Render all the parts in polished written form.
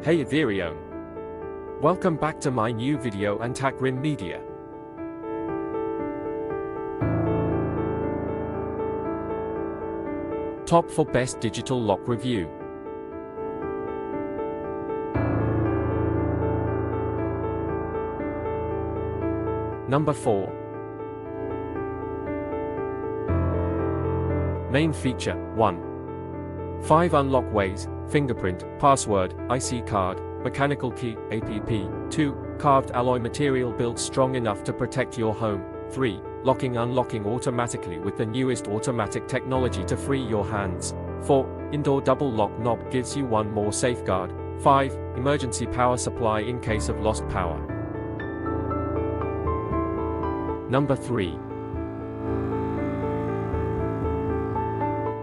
Hey Ethereum! Welcome back to my new video and Takrim Media. Top 4 Best Digital Lock Review. Number 4. Main feature, 1. 5 unlock ways, fingerprint, password, IC card, mechanical key, APP. 2. Carved alloy material built strong enough to protect your home. 3. Unlocking automatically with the newest automatic technology to free your hands. 4. Indoor double lock knob gives you one more safeguard. 5. Emergency power supply in case of lost power. Number 3.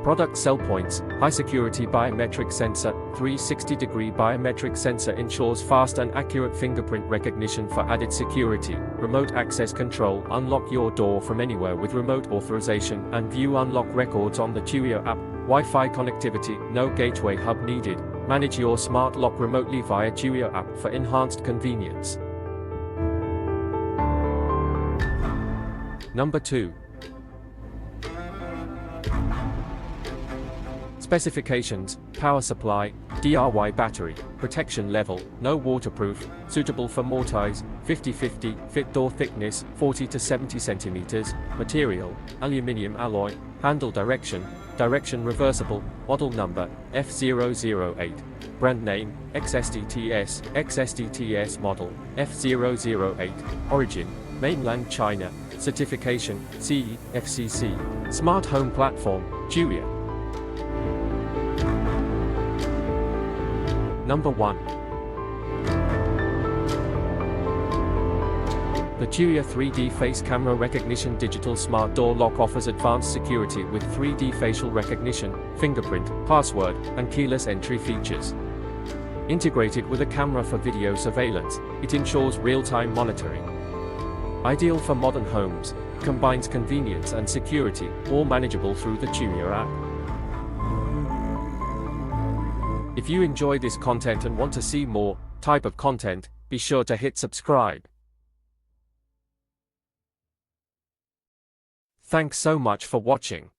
Product sell points, high security biometric sensor, 360-degree biometric sensor ensures fast and accurate fingerprint recognition for added security, remote access control, unlock your door from anywhere with remote authorization, and view unlock records on the Tuya app, Wi-Fi connectivity, no gateway hub needed, manage your smart lock remotely via Tuya app for enhanced convenience. Number 2. Specifications, power supply, DRY battery, protection level, no waterproof, suitable for mortise, 50-50, fit door thickness, 40 to 70 centimeters, material, aluminium alloy, handle direction reversible, model number, F008, brand name, XSDTS model, F008, origin, mainland China, certification, CE, FCC, smart home platform, Tuya. Number 1. The Tuya 3D Face Camera Recognition Digital Smart Door Lock offers advanced security with 3D facial recognition, fingerprint, password, and keyless entry features. Integrated with a camera for video surveillance, it ensures real-time monitoring. Ideal for modern homes, combines convenience and security, all manageable through the Tuya app. If you enjoy this content and want to see more type of content, be sure to hit subscribe. Thanks so much for watching.